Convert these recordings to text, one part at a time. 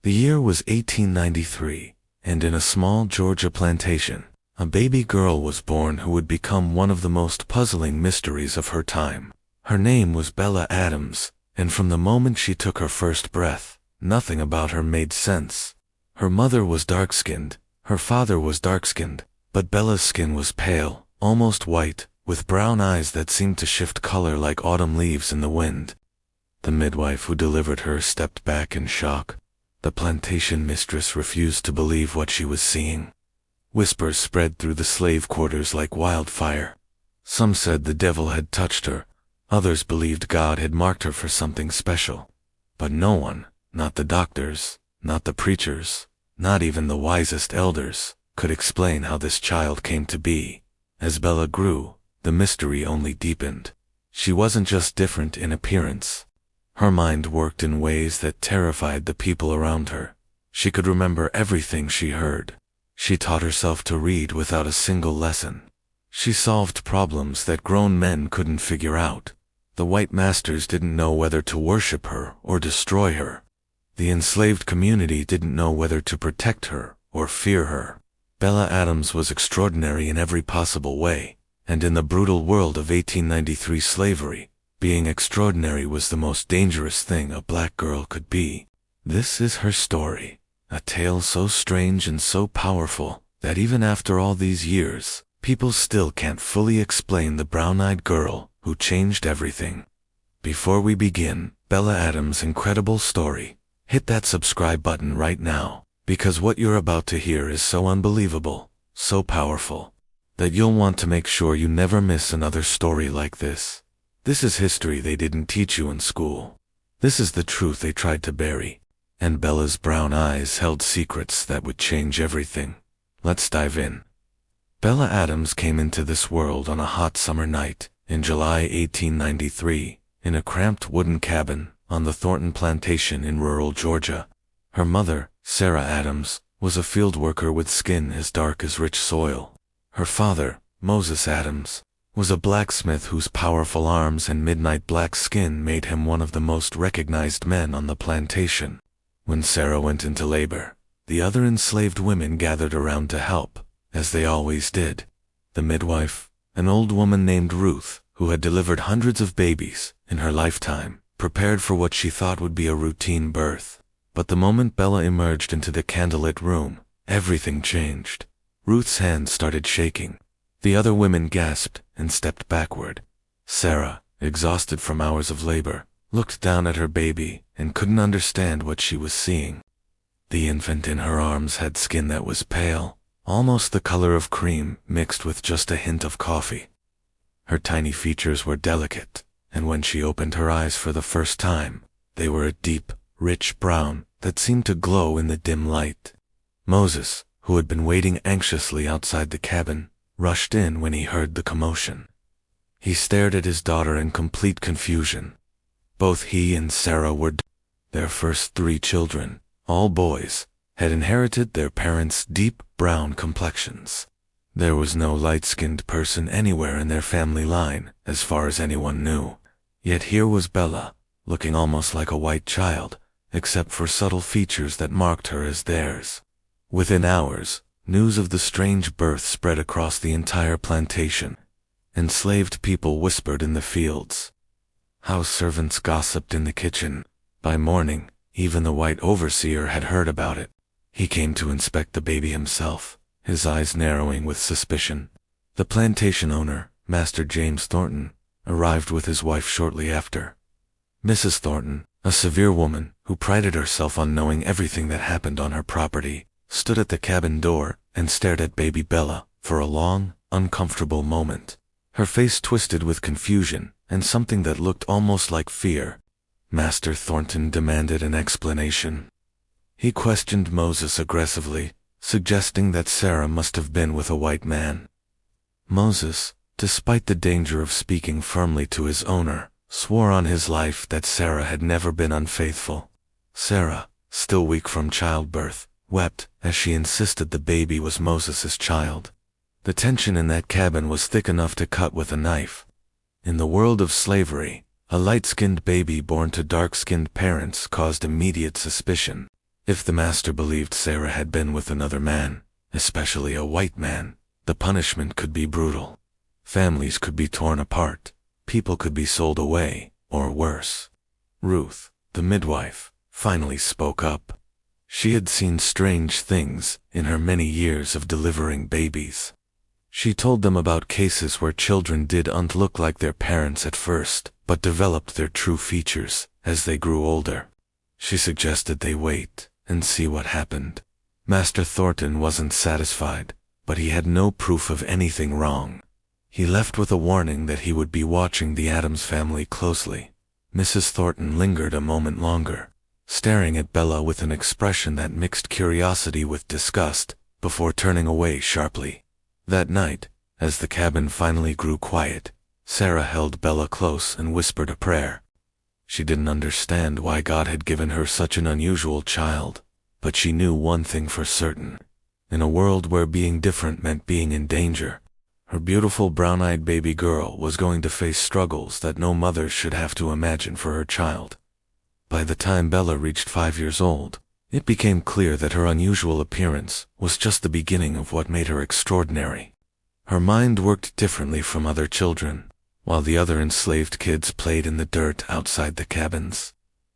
The year was 1893, and in a small Georgia plantation, a baby girl was born who would become one of the most puzzling mysteries of her time. Her name was Bella Adams, and from the moment she took her first breath, nothing about her made sense. Her mother was dark-skinned, her father was dark-skinned, but Bella's skin was pale, almost white, with brown eyes that seemed to shift color like autumn leaves in the wind. The midwife who delivered her stepped back in shock. The plantation mistress refused to believe what she was seeing. Whispers spread through the slave quarters like wildfire. Some said the devil had touched her. Others believed God had marked her for something special. But no one, not the doctors, not the preachers, not even the wisest elders, could explain how this child came to be. As Bella grew, the mystery only deepened. She wasn't just different in appearance. Her mind worked in ways that terrified the people around her. She could remember everything she heard. She taught herself to read without a single lesson. She solved problems that grown men couldn't figure out. The white masters didn't know whether to worship her or destroy her. The enslaved community didn't know whether to protect her or fear her. Bella Adams was extraordinary in every possible way, and in the brutal world of 1893 slavery, being extraordinary was the most dangerous thing a black girl could be. This is her story, a tale so strange and so powerful that even after all these years, people still can't fully explain the brown-eyed girl who changed everything. Before we begin Bella Adams' incredible story, hit that subscribe button right now, because what you're about to hear is so unbelievable, so powerful, that you'll want to make sure you never miss another story like this. This is history they didn't teach you in school. This is the truth they tried to bury. And Bella's brown eyes held secrets that would change everything. Let's dive in. Bella Adams came into this world on a hot summer night in July 1893 in a cramped wooden cabin on the Thornton plantation in rural Georgia. Her mother, Sarah Adams, was a field worker with skin as dark as rich soil. Her father, Moses Adams, was a blacksmith whose powerful arms and midnight black skin made him one of the most recognized men on the plantation. When Sarah went into labor, the other enslaved women gathered around to help, as they always did. The midwife, an old woman named Ruth, who had delivered hundreds of babies in her lifetime, prepared for what she thought would be a routine birth. But the moment Bella emerged into the candlelit room, everything changed. Ruth's hands started shaking. The other women gasped and stepped backward. Sarah, exhausted from hours of labor, looked down at her baby and couldn't understand what she was seeing. The infant in her arms had skin that was pale, almost the color of cream mixed with just a hint of coffee. Her tiny features were delicate, and when she opened her eyes for the first time, they were a deep, rich brown that seemed to glow in the dim light. Moses, who had been waiting anxiously outside the cabin, rushed in when he heard the commotion. He stared at his daughter in complete confusion. Both he and Sarah were their first 3 children, all boys, had inherited their parents' deep brown complexions. There was no light-skinned person anywhere in their family line, as far as anyone knew. Yet here was Bella, looking almost like a white child, except for subtle features that marked her as theirs. Within hours, news of the strange birth spread across the entire plantation. Enslaved people whispered in the fields. House servants gossiped in the kitchen. By morning, even the white overseer had heard about it. He came to inspect the baby himself, his eyes narrowing with suspicion. The plantation owner, Master James Thornton, arrived with his wife shortly after. Mrs. Thornton, a severe woman who prided herself on knowing everything that happened on her property, stood at the cabin door and stared at baby Bella for a long, uncomfortable moment. Her face twisted with confusion and something that looked almost like fear. Master Thornton demanded an explanation. He questioned Moses aggressively, suggesting that Sarah must have been with a white man. Moses, despite the danger of speaking firmly to his owner, swore on his life that Sarah had never been unfaithful. Sarah, still weak from childbirth, wept as she insisted the baby was Moses's child. The tension in that cabin was thick enough to cut with a knife. In the world of slavery, a light-skinned baby born to dark-skinned parents caused immediate suspicion. If the master believed Sarah had been with another man, especially a white man, the punishment could be brutal. Families could be torn apart, people could be sold away, or worse. Ruth, the midwife, finally spoke up. She had seen strange things in her many years of delivering babies. She told them about cases where children didn't look like their parents at first, but developed their true features as they grew older. She suggested they wait and see what happened. Master Thornton wasn't satisfied, but he had no proof of anything wrong. He left with a warning that he would be watching the Adams family closely. Mrs. Thornton lingered a moment longer, staring at Bella with an expression that mixed curiosity with disgust, before turning away sharply. That night, as the cabin finally grew quiet, Sarah held Bella close and whispered a prayer. She didn't understand why God had given her such an unusual child, but she knew one thing for certain. In a world where being different meant being in danger, her beautiful brown-eyed baby girl was going to face struggles that no mother should have to imagine for her child. By the time Bella reached 5 years old, it became clear that her unusual appearance was just the beginning of what made her extraordinary. Her mind worked differently from other children. While the other enslaved kids played in the dirt outside the cabins,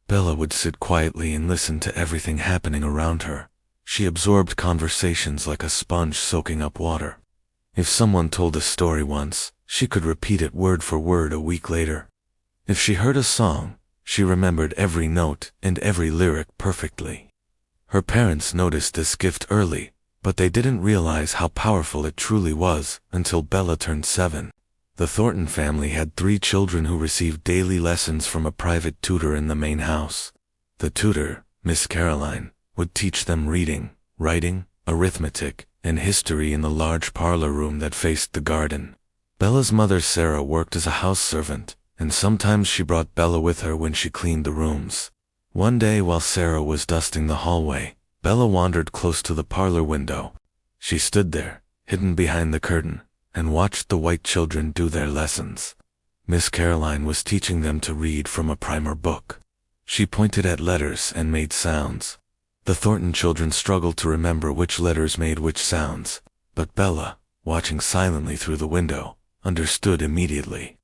Bella would sit quietly and listen to everything happening around her. She absorbed conversations like a sponge soaking up water. If someone told a story once, she could repeat it word for word a week later. If she heard a song, she remembered every note and every lyric perfectly. Her parents noticed this gift early, but they didn't realize how powerful it truly was until Bella turned 7. The Thornton family had 3 children who received daily lessons from a private tutor in the main house. The tutor, Miss Caroline, would teach them reading, writing, arithmetic, and history in the large parlor room that faced the garden. Bella's mother Sarah worked as a house servant, and sometimes she brought Bella with her when she cleaned the rooms. One day while Sarah was dusting the hallway, Bella wandered close to the parlor window. She stood there, hidden behind the curtain, and watched the white children do their lessons. Miss Caroline was teaching them to read from a primer book. She pointed at letters and made sounds. The Thornton children struggled to remember which letters made which sounds, but Bella, watching silently through the window, understood immediately.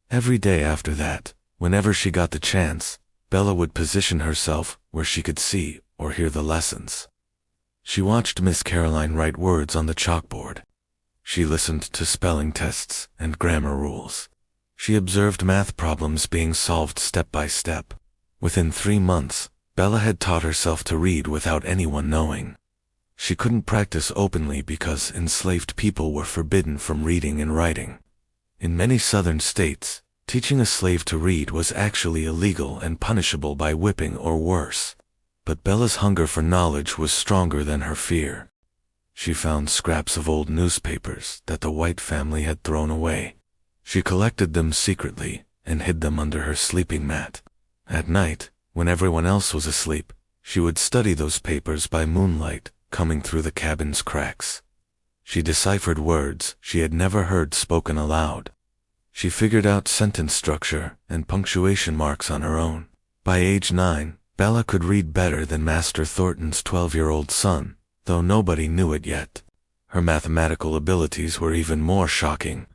Every day after that, whenever she got the chance, Bella would position herself where she could see or hear the lessons. She watched Miss Caroline write words on the chalkboard. She listened to spelling tests and grammar rules. She observed math problems being solved step by step. Within 3 months, Bella had taught herself to read without anyone knowing. She couldn't practice openly because enslaved people were forbidden from reading and writing. In many southern states, teaching a slave to read was actually illegal and punishable by whipping or worse. But Bella's hunger for knowledge was stronger than her fear. She found scraps of old newspapers that the white family had thrown away. She collected them secretly and hid them under her sleeping mat. At night, when everyone else was asleep, she would study those papers by moonlight coming through the cabin's cracks. She deciphered words she had never heard spoken aloud. She figured out sentence structure and punctuation marks on her own. By age 9, Bella could read better than Master Thornton's 12-year-old son, though nobody knew it yet. Her mathematical abilities were even more shocking.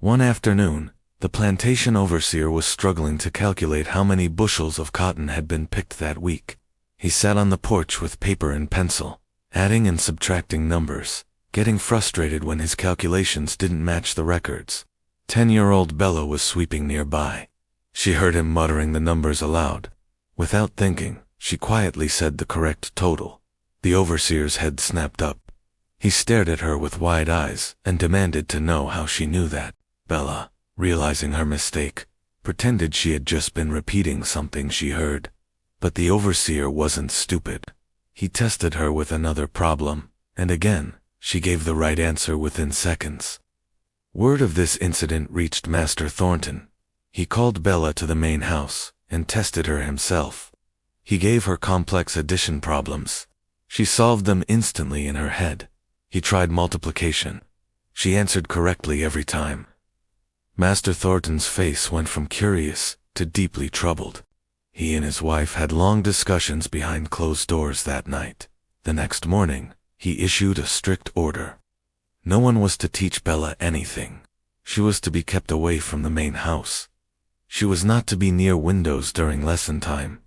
One afternoon, the plantation overseer was struggling to calculate how many bushels of cotton had been picked that week. He sat on the porch with paper and pencil, adding and subtracting numbers, getting frustrated when his calculations didn't match the records. 10-year-old Bella was sweeping nearby. She heard him muttering the numbers aloud. Without thinking, she quietly said the correct total. The overseer's head snapped up. He stared at her with wide eyes and demanded to know how she knew that. Bella, realizing her mistake, pretended she had just been repeating something she heard. But the overseer wasn't stupid. He tested her with another problem, and again, she gave the right answer within seconds. Word of this incident reached Master Thornton. He called Bella to the main house and tested her himself. He gave her complex addition problems. She solved them instantly in her head. He tried multiplication. She answered correctly every time. Master Thornton's face went from curious to deeply troubled. He and his wife had long discussions behind closed doors that night. The next morning, he issued a strict order. No one was to teach Bella anything. She was to be kept away from the main house. She was not to be near windows during lesson time.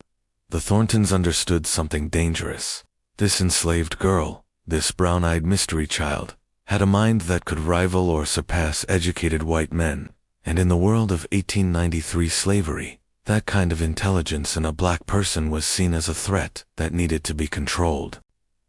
The Thorntons understood something dangerous. This enslaved girl, this brown-eyed mystery child, had a mind that could rival or surpass educated white men, and in the world of 1893 slavery, that kind of intelligence in a black person was seen as a threat that needed to be controlled.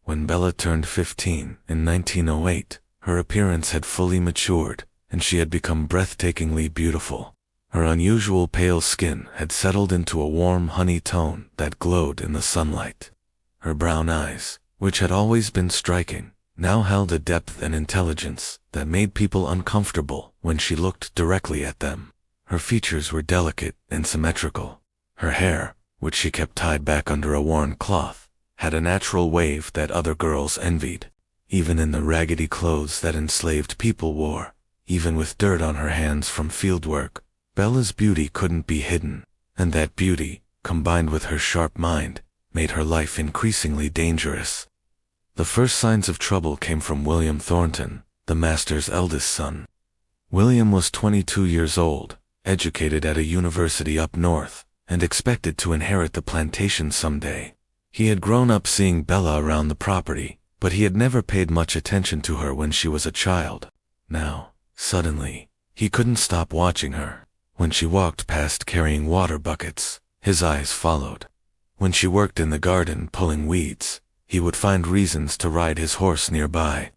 When Bella turned 15 in 1908, her appearance had fully matured, and she had become breathtakingly beautiful. Her unusual pale skin had settled into a warm honey tone that glowed in the sunlight. Her brown eyes, which had always been striking, now held a depth and intelligence that made people uncomfortable when she looked directly at them. Her features were delicate and symmetrical. Her hair, which she kept tied back under a worn cloth, had a natural wave that other girls envied. Even in the raggedy clothes that enslaved people wore, even with dirt on her hands from fieldwork, Bella's beauty couldn't be hidden, and that beauty, combined with her sharp mind, made her life increasingly dangerous. The first signs of trouble came from William Thornton, the master's eldest son. William was 22 years old, educated at a university up north, and expected to inherit the plantation someday. He had grown up seeing Bella around the property, but he had never paid much attention to her when she was a child. Now, suddenly, he couldn't stop watching her. When she walked past carrying water buckets, his eyes followed. When she worked in the garden pulling weeds, he would find reasons to ride his horse nearby.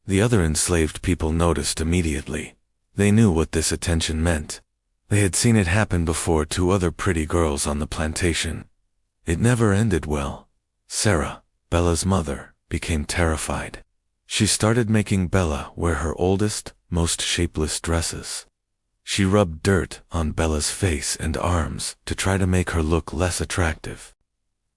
The other enslaved people noticed immediately. They knew what this attention meant. They had seen it happen before to other pretty girls on the plantation. It never ended well. Sarah, Bella's mother, became terrified. She started making Bella wear her oldest, most shapeless dresses. She rubbed dirt on Bella's face and arms to try to make her look less attractive.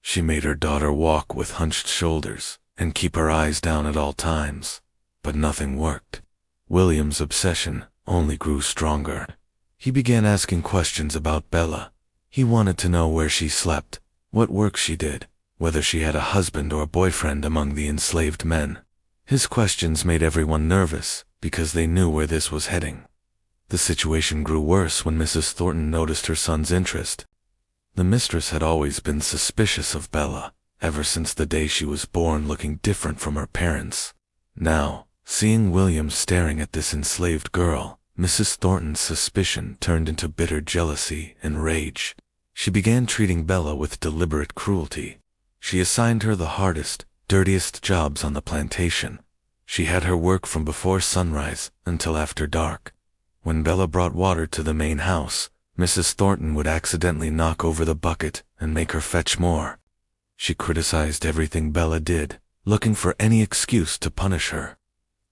She made her daughter walk with hunched shoulders and keep her eyes down at all times, but nothing worked. William's obsession only grew stronger. He began asking questions about Bella. He wanted to know where she slept, what work she did, whether she had a husband or boyfriend among the enslaved men. His questions made everyone nervous because they knew where this was heading. The situation grew worse when Mrs. Thornton noticed her son's interest. The mistress had always been suspicious of Bella, ever since the day she was born looking different from her parents. Now, seeing William staring at this enslaved girl, Mrs. Thornton's suspicion turned into bitter jealousy and rage. She began treating Bella with deliberate cruelty. She assigned her the hardest, dirtiest jobs on the plantation. She had her work from before sunrise until after dark. When Bella brought water to the main house, Mrs. Thornton would accidentally knock over the bucket and make her fetch more. She criticized everything Bella did, looking for any excuse to punish her.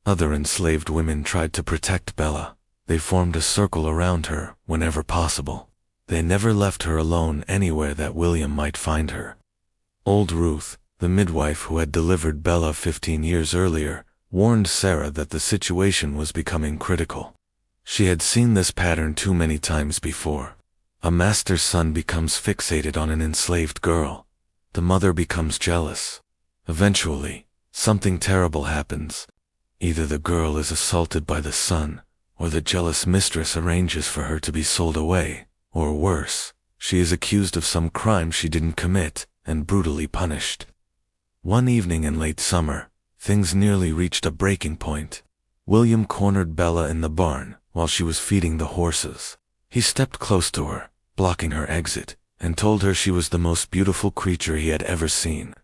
Other enslaved women tried to protect Bella. They formed a circle around her whenever possible. They never left her alone anywhere that William might find her. Old Ruth, the midwife who had delivered Bella 15 years earlier, warned Sarah that the situation was becoming critical. She had seen this pattern too many times before. A master's son becomes fixated on an enslaved girl. The mother becomes jealous. Eventually, something terrible happens. Either the girl is assaulted by the son, or the jealous mistress arranges for her to be sold away, or worse, she is accused of some crime she didn't commit and brutally punished. One evening in late summer, things nearly reached a breaking point. William cornered Bella in the barn while she was feeding the horses. He stepped close to her, blocking her exit, and told her she was the most beautiful creature he had ever seen.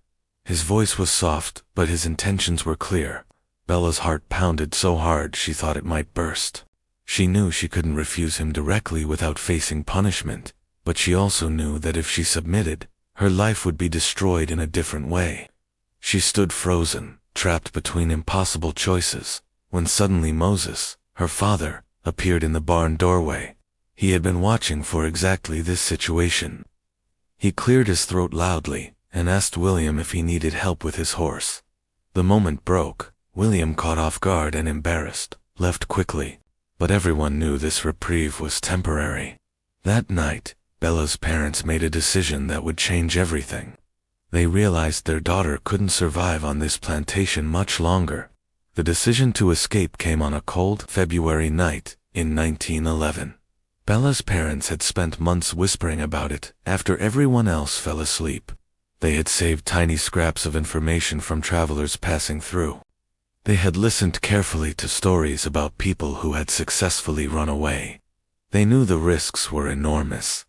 His voice was soft, but his intentions were clear. Bella's heart pounded so hard she thought it might burst. She knew she couldn't refuse him directly without facing punishment, but she also knew that if she submitted, her life would be destroyed in a different way. She stood frozen, trapped between impossible choices, when suddenly Moses, her father, appeared in the barn doorway. He had been watching for exactly this situation. He cleared his throat loudly and asked William if he needed help with his horse. The moment broke. William, caught off guard and embarrassed, left quickly. But everyone knew this reprieve was temporary. That night, Bella's parents made a decision that would change everything. They realized their daughter couldn't survive on this plantation much longer. The decision to escape came on a cold February night in 1911. Bella's parents had spent months whispering about it after everyone else fell asleep. They had saved tiny scraps of information from travelers passing through. They had listened carefully to stories about people who had successfully run away. They knew the risks were enormous.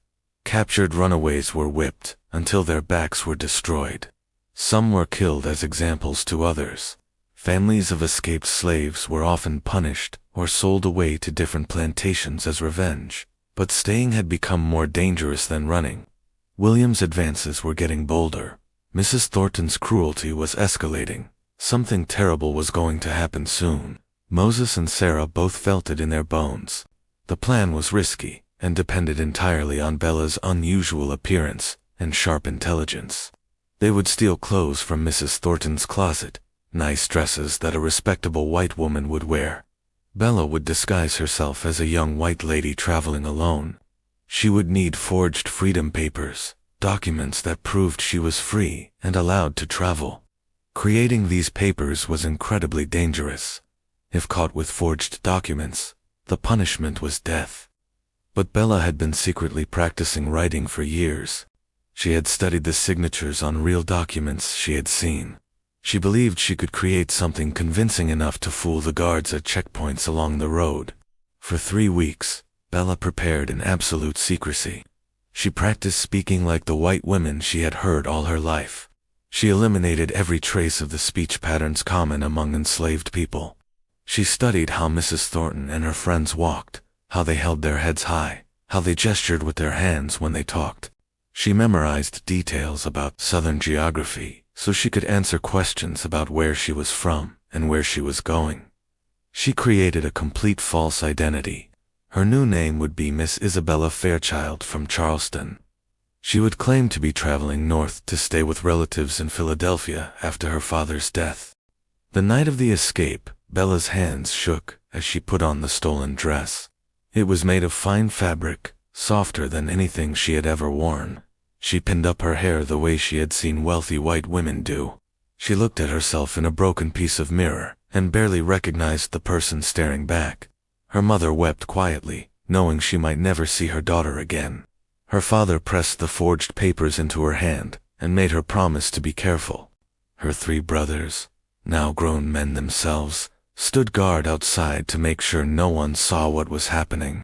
Captured runaways were whipped until their backs were destroyed. Some were killed as examples to others. Families of escaped slaves were often punished or sold away to different plantations as revenge. But staying had become more dangerous than running. William's advances were getting bolder. Mrs. Thornton's cruelty was escalating. Something terrible was going to happen soon. Moses and Sarah both felt it in their bones. The plan was risky and depended entirely on Bella's unusual appearance and sharp intelligence. They would steal clothes from Mrs. Thornton's closet, nice dresses that a respectable white woman would wear. Bella would disguise herself as a young white lady traveling alone. She would need forged freedom papers, documents that proved she was free and allowed to travel. Creating these papers was incredibly dangerous. If caught with forged documents, the punishment was death. But Bella had been secretly practicing writing for years. She had studied the signatures on real documents she had seen. She believed she could create something convincing enough to fool the guards at checkpoints along the road. For 3 weeks, Bella prepared in absolute secrecy. She practiced speaking like the white women she had heard all her life. She eliminated every trace of the speech patterns common among enslaved people. She studied how Mrs. Thornton and her friends walked, how they held their heads high, how they gestured with their hands when they talked. She memorized details about Southern geography, so she could answer questions about where she was from and where she was going. She created a complete false identity. Her new name would be Miss Isabella Fairchild from Charleston. She would claim to be traveling north to stay with relatives in Philadelphia after her father's death. The night of the escape, Bella's hands shook as she put on the stolen dress. It was made of fine fabric, softer than anything she had ever worn. She pinned up her hair the way she had seen wealthy white women do. She looked at herself in a broken piece of mirror and barely recognized the person staring back. Her mother wept quietly, knowing she might never see her daughter again. Her father pressed the forged papers into her hand and made her promise to be careful. Her 3 brothers, now grown men themselves, stood guard outside to make sure no one saw what was happening.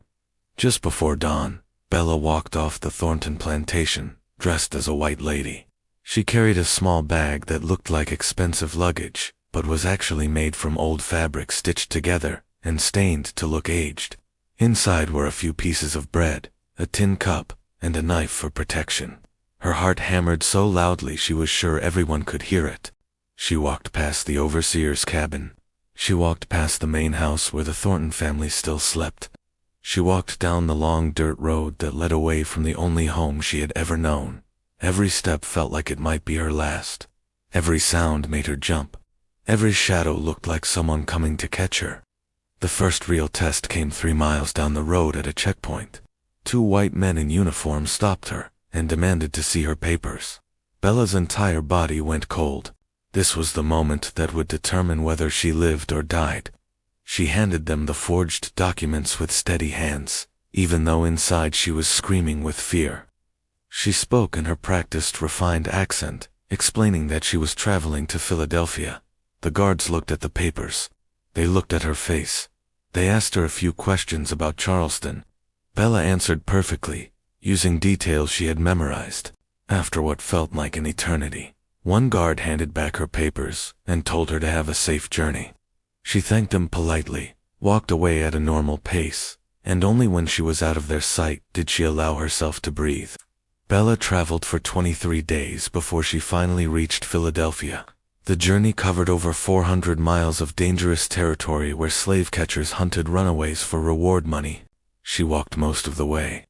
Just before dawn, Bella walked off the Thornton plantation, dressed as a white lady. She carried a small bag that looked like expensive luggage, but was actually made from old fabric stitched together and stained to look aged. Inside were a few pieces of bread, a tin cup, and a knife for protection. Her heart hammered so loudly she was sure everyone could hear it. She walked past the overseer's cabin. She walked past the main house where the Thornton family still slept. She walked down the long dirt road that led away from the only home she had ever known. Every step felt like it might be her last. Every sound made her jump. Every shadow looked like someone coming to catch her. The first real test came 3 miles down the road at a checkpoint. 2 white men in uniform stopped her and demanded to see her papers. Bella's entire body went cold. This was the moment that would determine whether she lived or died. She handed them the forged documents with steady hands, even though inside she was screaming with fear. She spoke in her practiced, refined accent, explaining that she was traveling to Philadelphia. The guards looked at the papers. They looked at her face. They asked her a few questions about Charleston. Bella answered perfectly, using details she had memorized. After what felt like an eternity, one guard handed back her papers and told her to have a safe journey. She thanked him politely, walked away at a normal pace, and only when she was out of their sight did she allow herself to breathe. Bella traveled for 23 days before she finally reached Philadelphia. The journey covered over 400 miles of dangerous territory where slave catchers hunted runaways for reward money. She walked most of the way,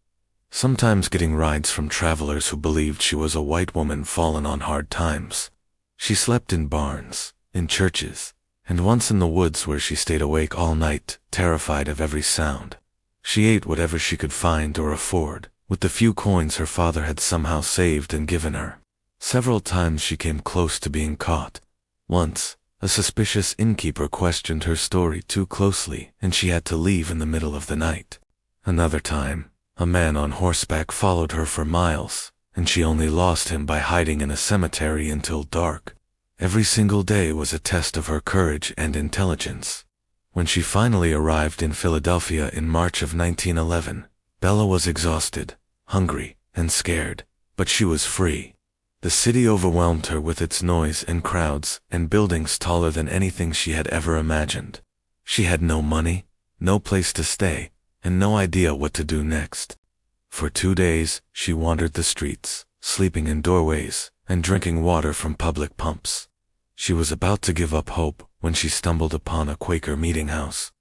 sometimes getting rides from travelers who believed she was a white woman fallen on hard times. She slept in barns, in churches, and once in the woods where she stayed awake all night, terrified of every sound. She ate whatever she could find or afford, with the few coins her father had somehow saved and given her. Several times she came close to being caught. Once, a suspicious innkeeper questioned her story too closely and she had to leave in the middle of the night. Another time, a man on horseback followed her for miles, and she only lost him by hiding in a cemetery until dark. Every single day was a test of her courage and intelligence. When she finally arrived in Philadelphia in March of 1911, Bella was exhausted, hungry, and scared, but she was free. The city overwhelmed her with its noise and crowds and buildings taller than anything she had ever imagined. She had no money, no place to stay, and no idea what to do next. For 2 days, she wandered the streets, sleeping in doorways and drinking water from public pumps. She was about to give up hope when she stumbled upon a Quaker meeting house.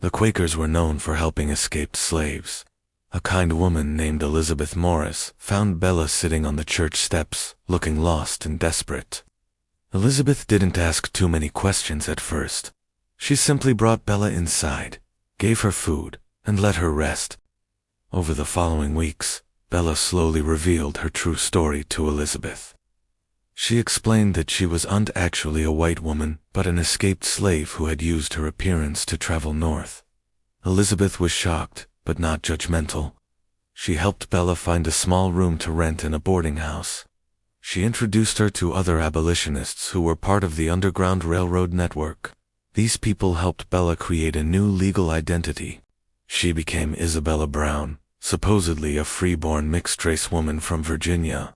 The Quakers were known for helping escaped slaves. A kind woman named Elizabeth Morris found Bella sitting on the church steps, looking lost and desperate. Elizabeth didn't ask too many questions at first. She simply brought Bella inside, gave her food, and let her rest. Over the following weeks, Bella slowly revealed her true story to Elizabeth. She explained that she wasn't actually a white woman, but an escaped slave who had used her appearance to travel north. Elizabeth was shocked, but not judgmental. She helped Bella find a small room to rent in a boarding house. She introduced her to other abolitionists who were part of the Underground Railroad network. These people helped Bella create a new legal identity. She became Isabella Brown, supposedly a free-born mixed-race woman from Virginia.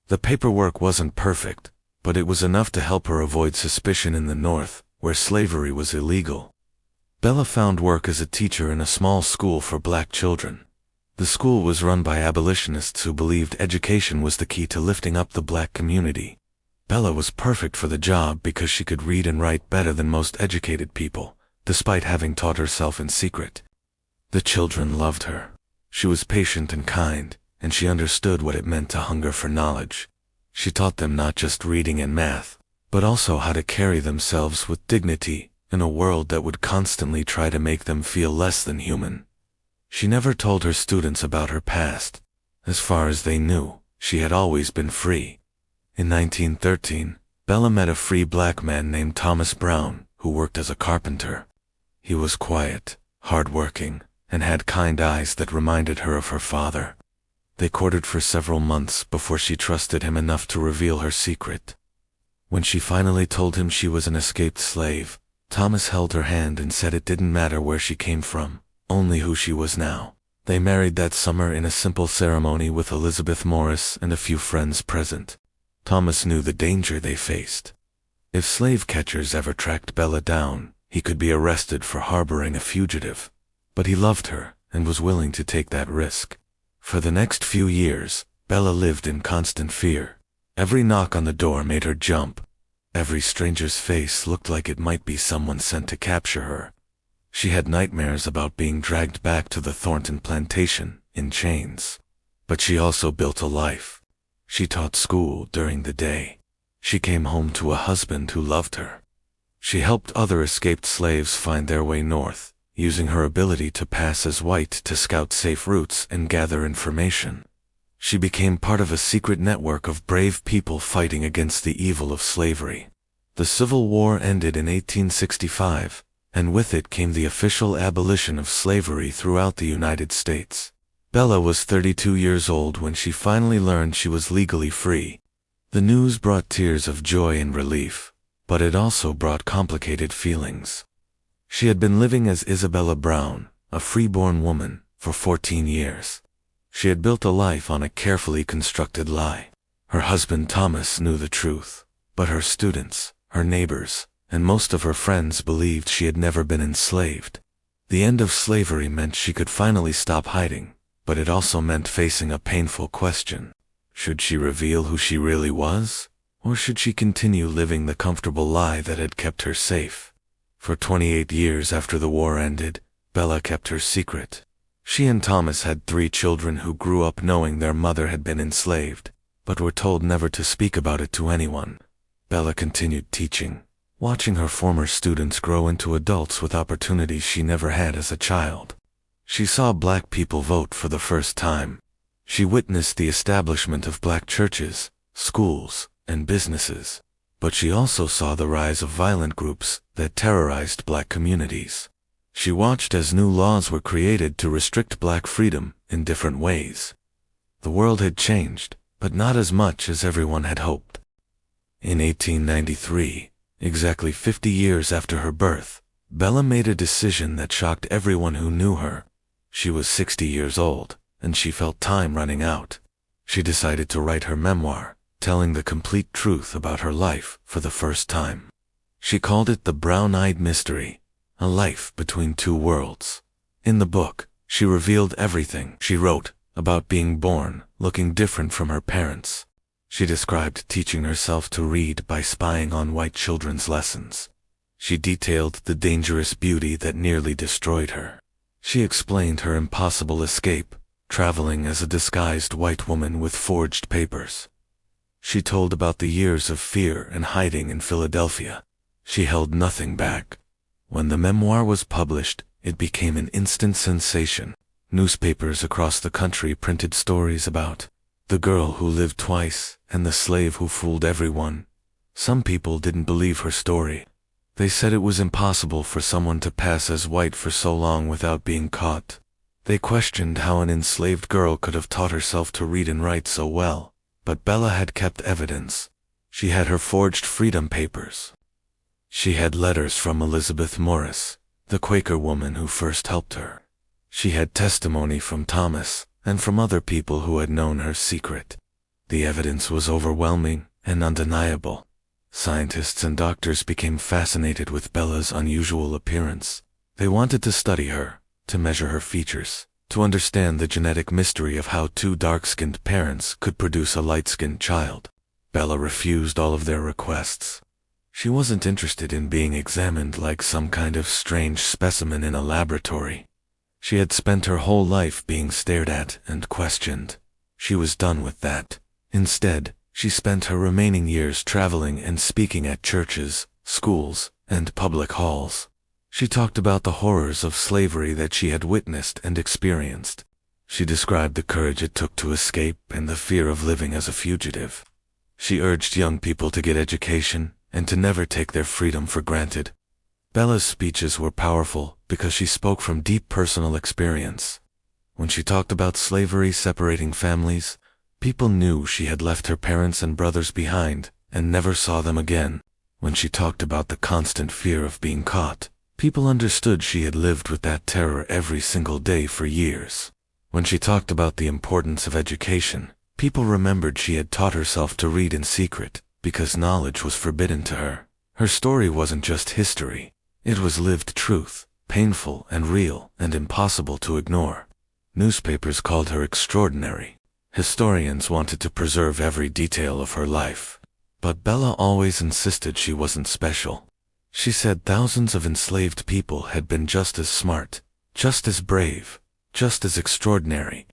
The paperwork wasn't perfect, but it was enough to help her avoid suspicion in the North, where slavery was illegal. Bella found work as a teacher in a small school for black children. The school was run by abolitionists who believed education was the key to lifting up the black community. Bella was perfect for the job because she could read and write better than most educated people, despite having taught herself in secret. The children loved her. She was patient and kind, and she understood what it meant to hunger for knowledge. She taught them not just reading and math, but also how to carry themselves with dignity in a world that would constantly try to make them feel less than human. She never told her students about her past. As far as they knew, she had always been free. In 1913, Bella met a free black man named Thomas Brown, who worked as a carpenter. He was quiet, hard-working, and had kind eyes that reminded her of her father. They courted for several months before she trusted him enough to reveal her secret. When she finally told him she was an escaped slave, Thomas held her hand and said it didn't matter where she came from, only who she was now. They married that summer in a simple ceremony with Elizabeth Morris and a few friends present. Thomas knew the danger they faced. If slave catchers ever tracked Bella down, he could be arrested for harboring a fugitive. But he loved her and was willing to take that risk. For the next few years, Bella lived in constant fear. Every knock on the door made her jump. Every stranger's face looked like it might be someone sent to capture her. She had nightmares about being dragged back to the Thornton plantation in chains. But she also built a life. She taught school during the day. She came home to a husband who loved her. She helped other escaped slaves find their way north, using her ability to pass as white to scout safe routes and gather information. She became part of a secret network of brave people fighting against the evil of slavery. The Civil War ended in 1865, and with it came the official abolition of slavery throughout the United States. Bella was 32 years old when she finally learned she was legally free. The news brought tears of joy and relief, but it also brought complicated feelings. She had been living as Isabella Brown, a freeborn woman, for 14 years. She had built a life on a carefully constructed lie. Her husband Thomas knew the truth, but her students, her neighbors, and most of her friends believed she had never been enslaved. The end of slavery meant she could finally stop hiding, but it also meant facing a painful question. Should she reveal who she really was, or should she continue living the comfortable lie that had kept her safe? For 28 years after the war ended, Bella kept her secret. She and Thomas had 3 children who grew up knowing their mother had been enslaved, but were told never to speak about it to anyone. Bella continued teaching, watching her former students grow into adults with opportunities she never had as a child. She saw black people vote for the first time. She witnessed the establishment of black churches, schools, and businesses, but she also saw the rise of violent groups that terrorized black communities. She watched as new laws were created to restrict black freedom in different ways. The world had changed, but not as much as everyone had hoped. In 1893, exactly 50 years after her birth, Bella made a decision that shocked everyone who knew her. She was 60 years old, and she felt time running out. She decided to write her memoir, telling the complete truth about her life for the first time. She called it The Brown-Eyed Mystery, a life between two worlds. In the book, she revealed everything she wrote about being born, looking different from her parents. She described teaching herself to read by spying on white children's lessons. She detailed the dangerous beauty that nearly destroyed her. She explained her impossible escape, traveling as a disguised white woman with forged papers. She told about the years of fear and hiding in Philadelphia. She held nothing back. When the memoir was published, it became an instant sensation. Newspapers across the country printed stories about the girl who lived twice and the slave who fooled everyone. Some people didn't believe her story. They said it was impossible for someone to pass as white for so long without being caught. They questioned how an enslaved girl could have taught herself to read and write so well. But Bella had kept evidence. She had her forged freedom papers. She had letters from Elizabeth Morris, the Quaker woman who first helped her. She had testimony from Thomas and from other people who had known her secret. The evidence was overwhelming and undeniable. Scientists and doctors became fascinated with Bella's unusual appearance. They wanted to study her, to measure her features, to understand the genetic mystery of how two dark-skinned parents could produce a light-skinned child. Bella refused all of their requests. She wasn't interested in being examined like some kind of strange specimen in a laboratory. She had spent her whole life being stared at and questioned. She was done with that. Instead, she spent her remaining years traveling and speaking at churches, schools, and public halls. She talked about the horrors of slavery that she had witnessed and experienced. She described the courage it took to escape and the fear of living as a fugitive. She urged young people to get education and to never take their freedom for granted. Bella's speeches were powerful because she spoke from deep personal experience. When she talked about slavery separating families, people knew she had left her parents and brothers behind and never saw them again. When she talked about the constant fear of being caught, people understood she had lived with that terror every single day for years. When she talked about the importance of education, people remembered she had taught herself to read in secret because knowledge was forbidden to her. Her story wasn't just history. It was lived truth, painful and real and impossible to ignore. Newspapers called her extraordinary. Historians wanted to preserve every detail of her life. But Bella always insisted she wasn't special. She said thousands of enslaved people had been just as smart, just as brave, just as extraordinary.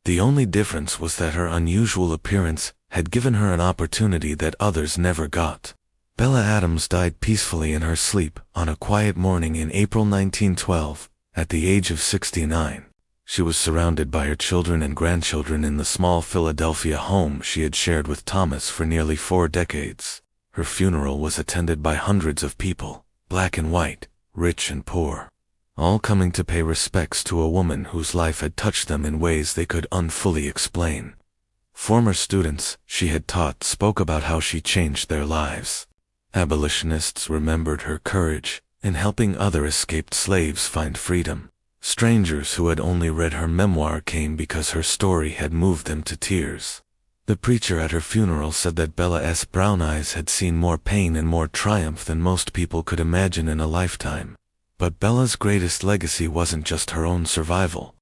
The only difference was that her unusual appearance had given her an opportunity that others never got. Bella Adams died peacefully in her sleep on a quiet morning in April 1912, at the age of 69. She was surrounded by her children and grandchildren in the small Philadelphia home she had shared with Thomas for nearly 4 decades. Her funeral was attended by hundreds of people, black and white, rich and poor, all coming to pay respects to a woman whose life had touched them in ways they could unfully explain. Former students she had taught spoke about how she changed their lives. Abolitionists remembered her courage in helping other escaped slaves find freedom. Strangers who had only read her memoir came because her story had moved them to tears. The preacher at her funeral said that Bella's brown eyes had seen more pain and more triumph than most people could imagine in a lifetime. But Bella's greatest legacy wasn't just her own survival.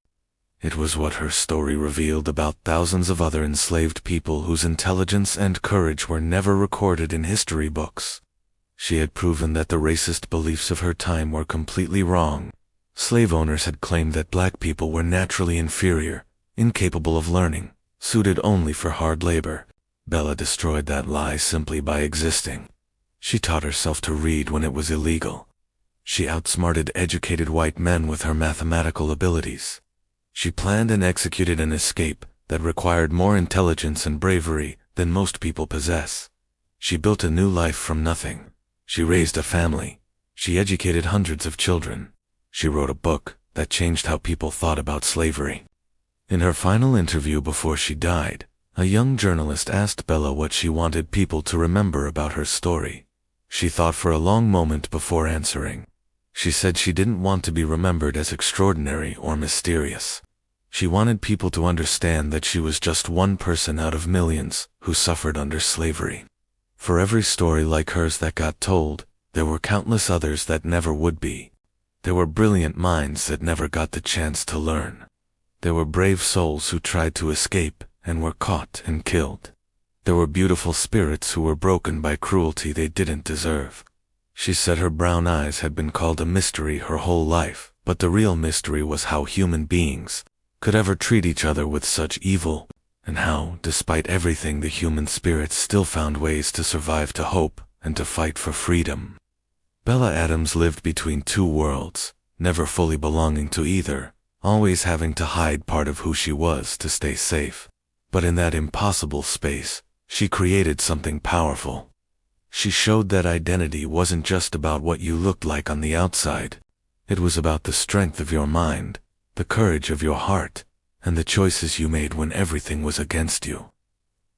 It was what her story revealed about thousands of other enslaved people whose intelligence and courage were never recorded in history books. She had proven that the racist beliefs of her time were completely wrong. Slave owners had claimed that black people were naturally inferior, incapable of learning, suited only for hard labor. Bella destroyed that lie simply by existing. She taught herself to read when it was illegal. She outsmarted educated white men with her mathematical abilities. She planned and executed an escape that required more intelligence and bravery than most people possess. She built a new life from nothing. She raised a family. She educated hundreds of children. She wrote a book that changed how people thought about slavery. In her final interview before she died, a young journalist asked Bella what she wanted people to remember about her story. She thought for a long moment before answering. She said she didn't want to be remembered as extraordinary or mysterious. She wanted people to understand that she was just one person out of millions who suffered under slavery. For every story like hers that got told, there were countless others that never would be. There were brilliant minds that never got the chance to learn. There were brave souls who tried to escape and were caught and killed. There were beautiful spirits who were broken by cruelty they didn't deserve. She said her brown eyes had been called a mystery her whole life, but the real mystery was how human beings could ever treat each other with such evil, and how, despite everything, the human spirits still found ways to survive, to hope, and to fight for freedom. Bella Adams lived between two worlds, never fully belonging to either, always having to hide part of who she was to stay safe. But in that impossible space, she created something powerful. She showed that identity wasn't just about what you looked like on the outside. It was about the strength of your mind, the courage of your heart, and the choices you made when everything was against you.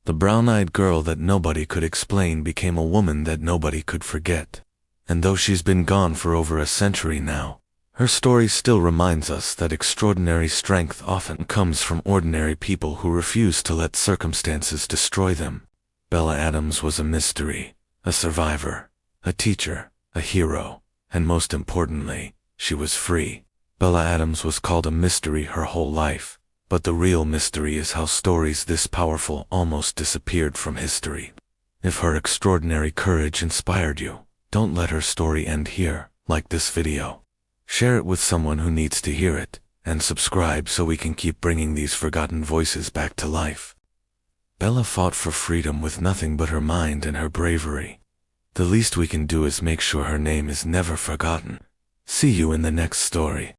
The brown-eyed girl that nobody could explain became a woman that nobody could forget. And though she's been gone for over a century now, her story still reminds us that extraordinary strength often comes from ordinary people who refuse to let circumstances destroy them. Bella Adams was a mystery, a survivor, a teacher, a hero, and most importantly, she was free. Bella Adams was called a mystery her whole life, but the real mystery is how stories this powerful almost disappeared from history. If her extraordinary courage inspired you, don't let her story end here. Like this video, share it with someone who needs to hear it, and subscribe so we can keep bringing these forgotten voices back to life. Bella fought for freedom with nothing but her mind and her bravery. The least we can do is make sure her name is never forgotten. See you in the next story.